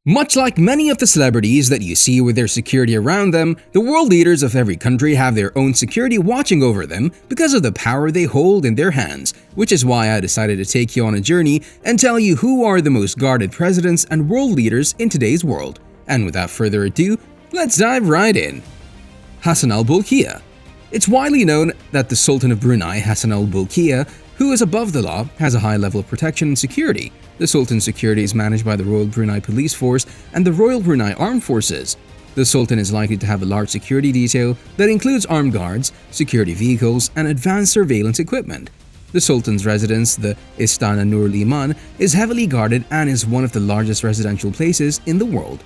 Much like many of the celebrities that you see with their security around them, the world leaders of every country have their own security watching over them because of the power they hold in their hands, which is why I decided to take you on a journey and tell you who are the most guarded presidents and world leaders in today's world. And without further ado, let's dive right in. Hassanal Bolkiah. It's widely known that the Sultan of Brunei, Hassanal Bolkiah, who is above the law, has a high level of protection and security. The Sultan's security is managed by the Royal Brunei Police Force and the Royal Brunei Armed Forces. The Sultan is likely to have a large security detail that includes armed guards, security vehicles, and advanced surveillance equipment. The Sultan's residence, the Istana Nur Liman, is heavily guarded and is one of the largest residential places in the world.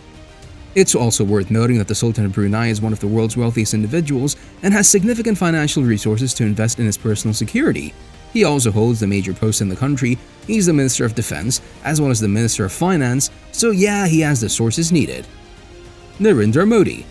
It's also worth noting that the Sultan of Brunei is one of the world's wealthiest individuals and has significant financial resources to invest in his personal security. He also holds the major posts in the country. He's the Minister of Defense as well as the Minister of Finance, so yeah, he has the sources needed. Narendra Modi.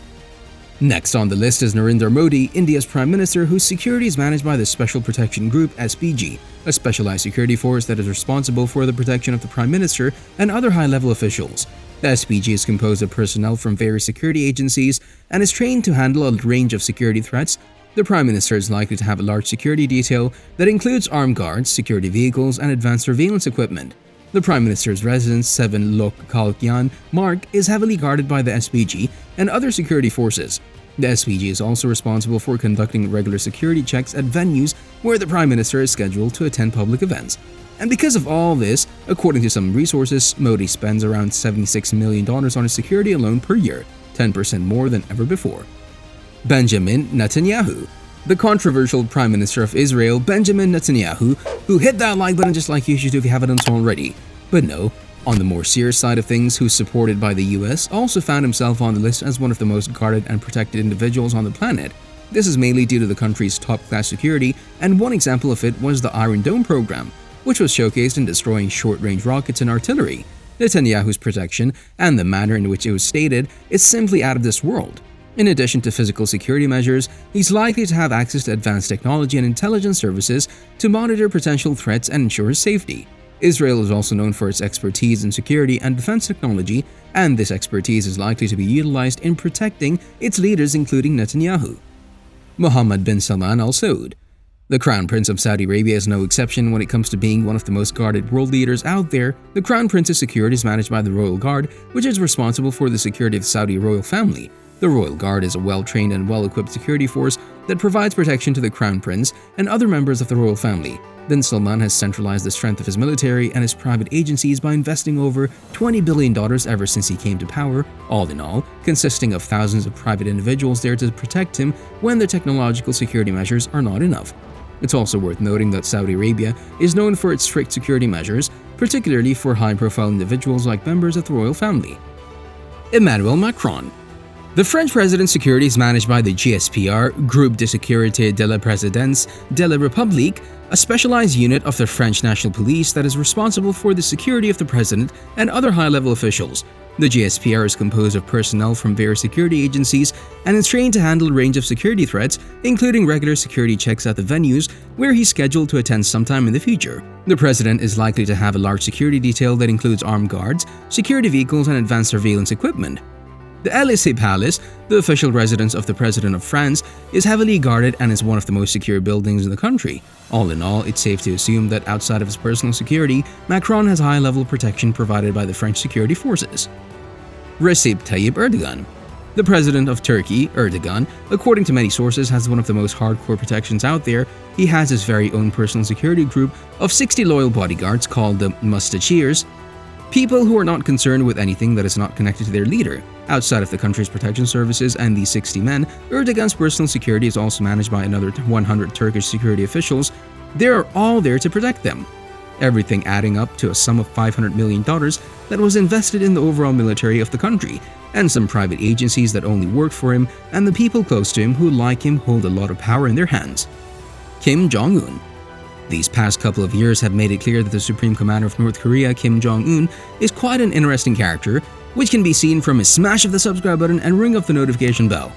Next on the list is Narendra Modi, India's Prime Minister, whose security is managed by the Special Protection Group (SPG), a specialized security force that is responsible for the protection of the Prime Minister and other high-level officials. The SPG is composed of personnel from various security agencies and is trained to handle a range of security threats. The Prime Minister is likely to have a large security detail that includes armed guards, security vehicles, and advanced surveillance equipment. The Prime Minister's residence, 7 Lok Kalkyan Mark, is heavily guarded by the SPG and other security forces. The SPG is also responsible for conducting regular security checks at venues where the Prime Minister is scheduled to attend public events. And because of all this, according to some resources, Modi spends around $76 million on his security alone per year, 10% more than ever before. Benjamin Netanyahu. The controversial Prime Minister of Israel, Benjamin Netanyahu, who hit that like button just like you should if you haven't done so already. But no, on the more serious side of things, who's supported by the US, also found himself on the list as one of the most guarded and protected individuals on the planet. This is mainly due to the country's top-class security, and one example of it was the Iron Dome program, which was showcased in destroying short-range rockets and artillery. Netanyahu's protection, and the manner in which it was stated, is simply out of this world. In addition to physical security measures, he's likely to have access to advanced technology and intelligence services to monitor potential threats and ensure his safety. Israel is also known for its expertise in security and defense technology, and this expertise is likely to be utilized in protecting its leaders, including Netanyahu. Mohammed bin Salman Al Saud. The Crown Prince of Saudi Arabia is no exception when it comes to being one of the most guarded world leaders out there. The Crown Prince's security is managed by the Royal Guard, which is responsible for the security of the Saudi royal family. The Royal Guard is a well-trained and well-equipped security force that provides protection to the Crown Prince and other members of the royal family. Bin Salman has centralized the strength of his military and his private agencies by investing over $20 billion ever since he came to power, all in all, consisting of thousands of private individuals there to protect him when the technological security measures are not enough. It's also worth noting that Saudi Arabia is known for its strict security measures, particularly for high-profile individuals like members of the royal family. Emmanuel Macron. The French president's security is managed by the GSPR, Groupe de Sécurité de la Présidence de la République, a specialized unit of the French National Police that is responsible for the security of the president and other high-level officials. The GSPR is composed of personnel from various security agencies and is trained to handle a range of security threats, including regular security checks at the venues where he's scheduled to attend sometime in the future. The president is likely to have a large security detail that includes armed guards, security vehicles, and advanced surveillance equipment. The Élysée Palace, the official residence of the President of France, is heavily guarded and is one of the most secure buildings in the country. All in all, it's safe to assume that outside of his personal security, Macron has high-level protection provided by the French security forces. Recep Tayyip Erdogan. The president of Turkey, Erdogan, according to many sources, has one of the most hardcore protections out there. He has his very own personal security group of 60 loyal bodyguards called the Mustachirs, people who are not concerned with anything that is not connected to their leader. Outside of the country's protection services and these 60 men, Erdogan's personal security is also managed by another 100 Turkish security officials. They are all there to protect them. Everything adding up to a sum of $500 million that was invested in the overall military of the country, and some private agencies that only work for him, and the people close to him who, like him, hold a lot of power in their hands. Kim Jong-un. These past couple of years have made it clear that the Supreme Commander of North Korea, Kim Jong-un, is quite an interesting character, which can be seen from his smash of the subscribe button and ring of the notification bell.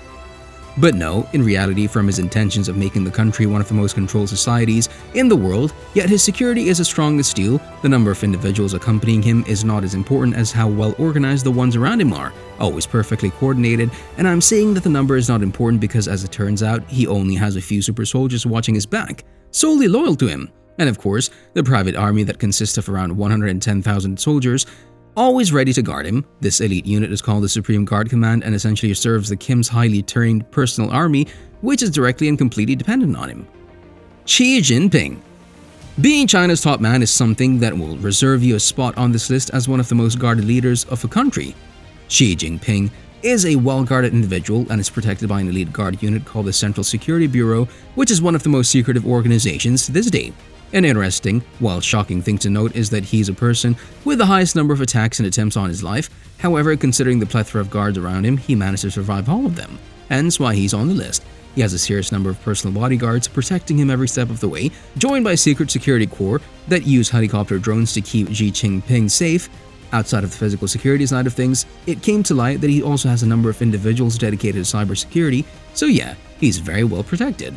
But no, in reality, from his intentions of making the country one of the most controlled societies in the world, yet his security is as strong as steel, the number of individuals accompanying him is not as important as how well organized the ones around him are, always perfectly coordinated, and I'm saying that the number is not important because, as it turns out, he only has a few super soldiers watching his back, solely loyal to him. And of course, the private army that consists of around 110,000 soldiers, always ready to guard him. This elite unit is called the Supreme Guard Command and essentially serves the Kim's highly trained personal army, which is directly and completely dependent on him. Xi Jinping. Being China's top man is something that will reserve you a spot on this list as one of the most guarded leaders of a country. Xi Jinping is a well-guarded individual and is protected by an elite guard unit called the Central Security Bureau, which is one of the most secretive organizations to this day. An interesting, while shocking thing to note is that he's a person with the highest number of attacks and attempts on his life. However, considering the plethora of guards around him, he managed to survive all of them, hence why he's on the list. He has a serious number of personal bodyguards protecting him every step of the way, joined by secret security corps that use helicopter drones to keep Xi Jinping safe. Outside of the physical security side of things, it came to light that he also has a number of individuals dedicated to cybersecurity, so yeah, he's very well protected.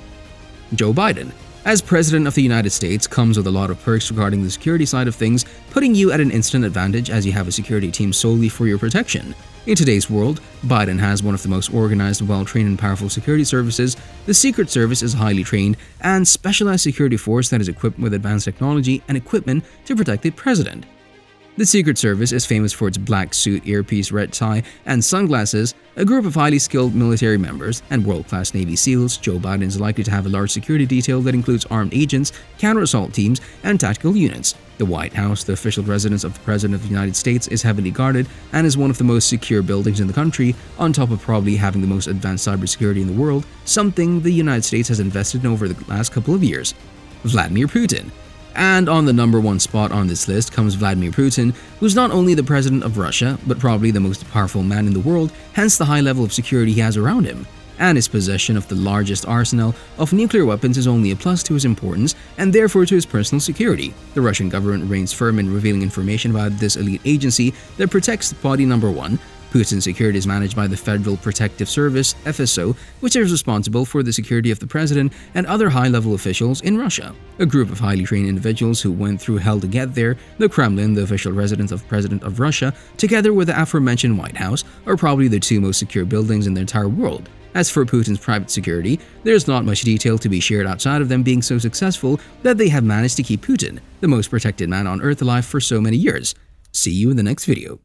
Joe Biden. As President of the United States comes with a lot of perks regarding the security side of things, putting you at an instant advantage as you have a security team solely for your protection. In today's world, Biden has one of the most organized, well-trained and powerful security services. The Secret Service is a highly trained and specialized security force that is equipped with advanced technology and equipment to protect the president. The Secret Service is famous for its black suit, earpiece, red tie, and sunglasses. A group of highly skilled military members and world-class Navy SEALs, Joe Biden is likely to have a large security detail that includes armed agents, counter-assault teams, and tactical units. The White House, the official residence of the President of the United States, is heavily guarded and is one of the most secure buildings in the country, on top of probably having the most advanced cybersecurity in the world, something the United States has invested in over the last couple of years. Vladimir Putin. And on the number one spot on this list comes Vladimir Putin, who's not only the president of Russia, but probably the most powerful man in the world, hence the high level of security he has around him. And his possession of the largest arsenal of nuclear weapons is only a plus to his importance and therefore to his personal security. The Russian government remains firm in revealing information about this elite agency that protects body number one. Putin's security is managed by the Federal Protective Service, FSO, which is responsible for the security of the president and other high-level officials in Russia. A group of highly trained individuals who went through hell to get there, the Kremlin, the official residence of the President of Russia, together with the aforementioned White House, are probably the two most secure buildings in the entire world. As for Putin's private security, there's not much detail to be shared outside of them being so successful that they have managed to keep Putin, the most protected man on Earth, alive for so many years. See you in the next video.